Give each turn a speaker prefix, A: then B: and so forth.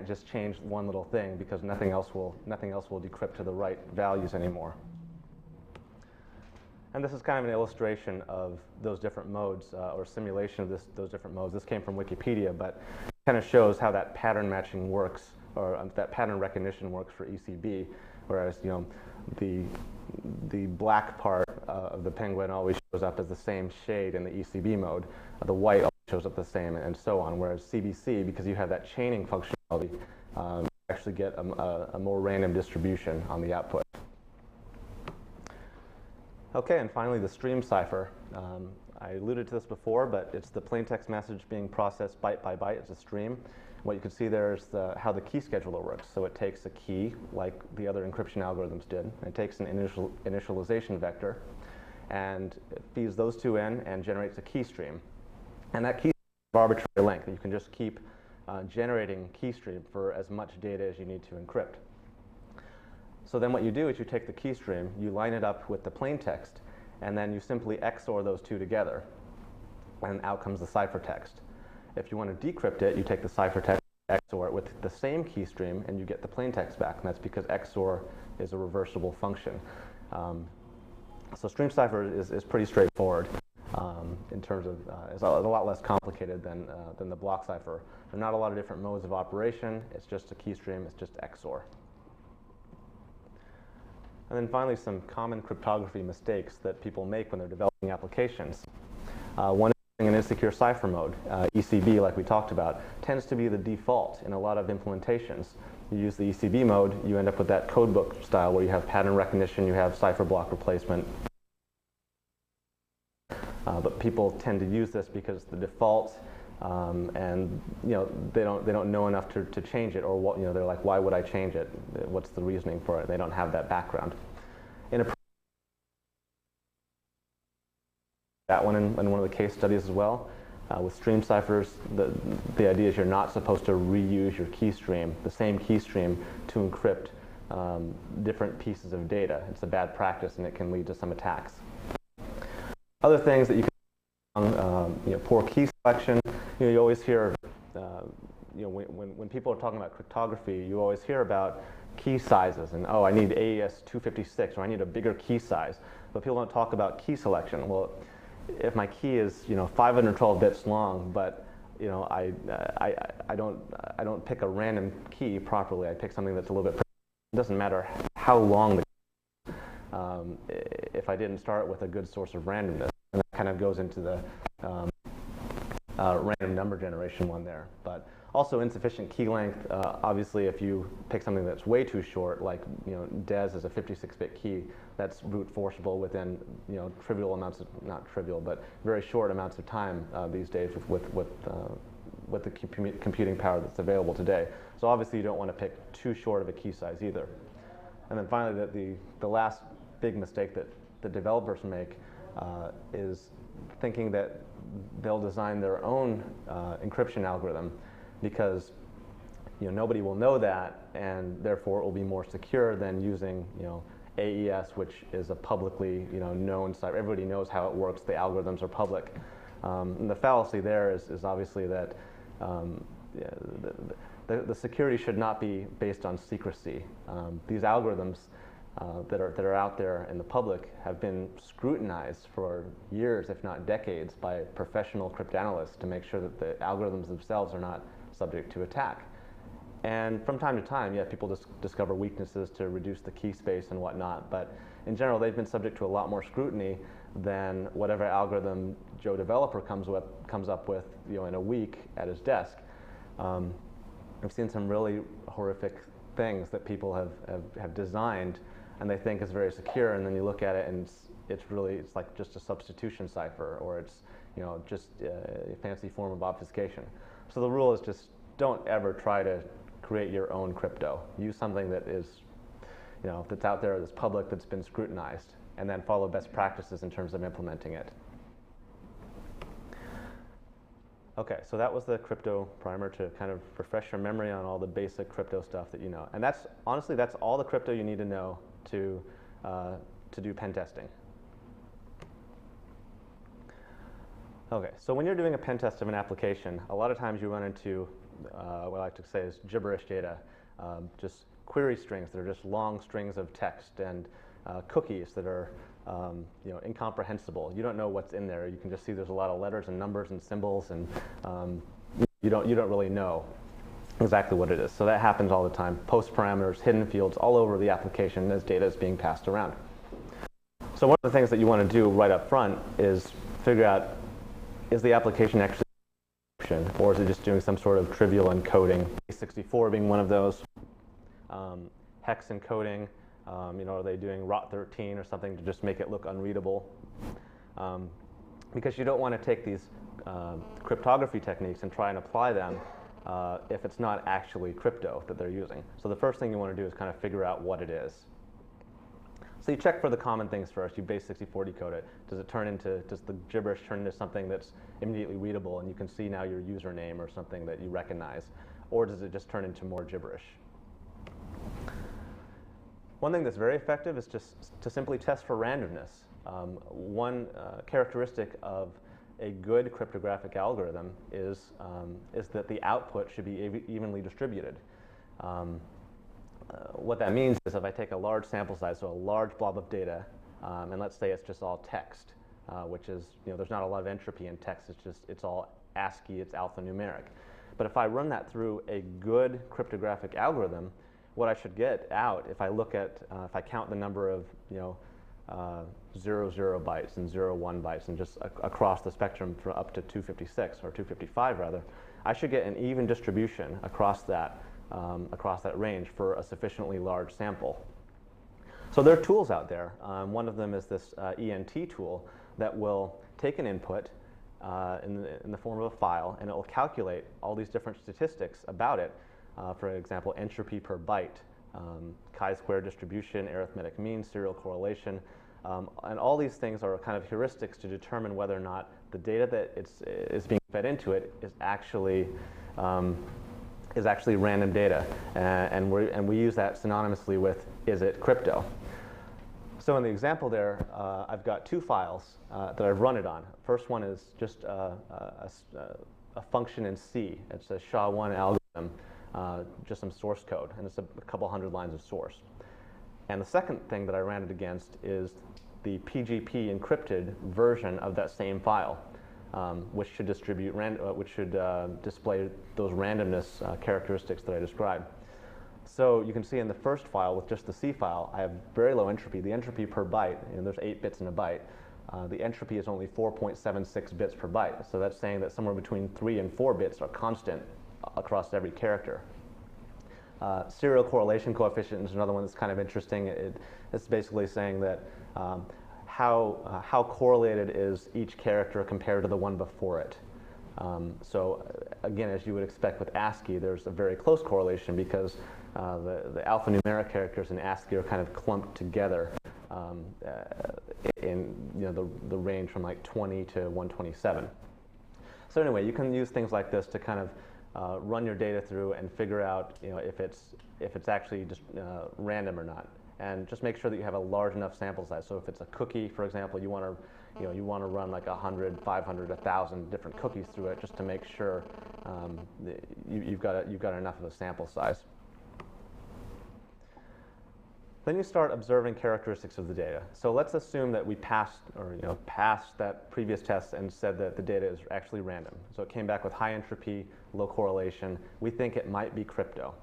A: can't just change one little thing because nothing else will decrypt to the right values anymore. And this is kind of an illustration of those different modes, or simulation of those different modes. This came from Wikipedia, but it kind of shows how that pattern matching works, or that pattern recognition works for ECB, whereas the black part of the penguin always shows up as the same shade in the ECB mode. The white always shows up the same, and so on. Whereas CBC, because you have that chaining functionality, you actually get a more random distribution on the output. Okay, and finally the stream cipher. I alluded to this before, but it's the plaintext message being processed byte by byte. It's a stream. What you can see there is how the key scheduler works. So it takes a key, like the other encryption algorithms did. It takes an initialization vector, and it feeds those two in and generates a key stream. And that key stream is of arbitrary length. You can just keep generating key stream for as much data as you need to encrypt. So then what you do is you take the key stream, you line it up with the plaintext, and then you simply XOR those two together, and out comes the ciphertext. If you want to decrypt it, you take the ciphertext, XOR it with the same key stream, and you get the plaintext back, and that's because XOR is a reversible function. So stream cipher is pretty straightforward in terms of, it's a lot less complicated than the block cipher. There are not a lot of different modes of operation. It's just a key stream. It's just XOR. And then finally, some common cryptography mistakes that people make when they're developing applications. One is using an insecure cipher mode. ECB, like we talked about, tends to be the default in a lot of implementations. You use the ECB mode, you end up with that codebook style where you have pattern recognition, you have cipher block replacement. But people tend to use this because it's the default, and they don't know enough to change it, or what, they're like, why would I change it? What's the reasoning for it? They don't have that background. That one in one of the case studies as well. With stream ciphers, the idea is you're not supposed to reuse your key stream, the same key stream, to encrypt different pieces of data. It's a bad practice, and it can lead to some attacks. Other things that you can, poor key selection. You always hear, when people are talking about cryptography, you always hear about key sizes, and I need AES-256, or I need a bigger key size. But people don't talk about key selection. Well, if my key is 512 bits long, but I don't pick a random key properly. I pick something that's a little bit. It doesn't matter how long the key is, if I didn't start with a good source of randomness, and that kind of goes into the random number generation one there. But also insufficient key length. Obviously, if you pick something that's way too short, like DES is a 56-bit key, that's brute forceable within trivial amounts of, not trivial, but very short amounts of time these days with the computing power that's available today. So obviously, you don't want to pick too short of a key size either. And then finally, the last big mistake that the developers make is thinking that they'll design their own encryption algorithm, because nobody will know that, and therefore it will be more secure than using AES, which is a publicly known cipher. Everybody knows how it works. The algorithms are public. And the fallacy there is obviously that the security should not be based on secrecy. These algorithms that are out there in the public have been scrutinized for years, if not decades, by professional cryptanalysts to make sure that the algorithms themselves are not subject to attack. And from time to time, people discover weaknesses to reduce the key space and whatnot, but in general, they've been subject to a lot more scrutiny than whatever algorithm Joe developer comes up with in a week at his desk. I've seen some really horrific things that people have designed and they think is very secure, and then you look at it and it's like just a substitution cipher, or it's just a fancy form of obfuscation. So the rule is just don't ever try to create your own crypto. Use something that is that's out there, that's public, that's been scrutinized, and then follow best practices in terms of implementing it. Okay, so that was the crypto primer to kind of refresh your memory on all the basic crypto stuff that you know. And that's honestly, that's all the crypto you need to know to do pen testing. Okay, so when you're doing a pen test of an application, a lot of times you run into what I like to say is gibberish data, just query strings that are just long strings of text, and cookies that are incomprehensible. You don't know what's in there. You can just see there's a lot of letters and numbers and symbols, and you don't really know exactly what it is. So that happens all the time. Post parameters, hidden fields all over the application as data is being passed around. So one of the things that you want to do right up front is figure out, is the application actually encryption, or is it just doing some sort of trivial encoding? 64 being one of those. Hex encoding, are they doing ROT13 or something to just make it look unreadable? Because you don't want to take these cryptography techniques and try and apply them if it's not actually crypto that they're using. So the first thing you want to do is kind of figure out what it is. So you check for the common things first. You base 64 decode it. Does the gibberish turn into something that's immediately readable and you can see now your username or something that you recognize? Or does it just turn into more gibberish? One thing that's very effective is just to simply test for randomness. One characteristic of a good cryptographic algorithm is that the output should be evenly distributed. What that means is if I take a large sample size, so a large blob of data, and let's say it's just all text, which is, there's not a lot of entropy in text, it's all ASCII, it's alphanumeric. But if I run that through a good cryptographic algorithm, what I should get out, if I look at, if I count the number of, 00 bytes and 01 bytes and just across the spectrum for up to 256 or 255 rather, I should get an even distribution across that range for a sufficiently large sample. So there are tools out there. One of them is this ENT tool that will take an input in the form of a file, and it will calculate all these different statistics about it. For example, entropy per byte, chi-square distribution, arithmetic mean, serial correlation, and all these things are kind of heuristics to determine whether or not the data that is being fed into it is actually random data, and we use that synonymously with, is it crypto? So in the example there, I've got two files that I've run it on. First one is just a function in C. It's a SHA-1 algorithm, just some source code, and it's a couple hundred lines of source. And the second thing that I ran it against is the PGP encrypted version of that same file, which should display those randomness characteristics that I described. So you can see in the first file with just the C file, I have very low entropy. The entropy per byte, there's 8 bits in a byte. The entropy is only 4.76 bits per byte. So that's saying that somewhere between 3 and 4 bits are constant across every character. Serial correlation coefficient is another one that's kind of interesting. It's basically saying that how correlated is each character compared to the one before it. So again, as you would expect with ASCII, there's a very close correlation because the alphanumeric characters in ASCII are kind of clumped together in the range from like 20 to 127. So anyway, you can use things like this to kind of run your data through and figure out if it's actually just random or not, and just make sure that you have a large enough sample size. So if it's a cookie, for example, you want to run like 100, 500, 1,000 different cookies through it just to make sure you've got enough of a sample size. Then you start observing characteristics of the data. So let's assume that we passed that previous test and said that the data is actually random. So it came back with high entropy, low correlation. We think it might be crypto.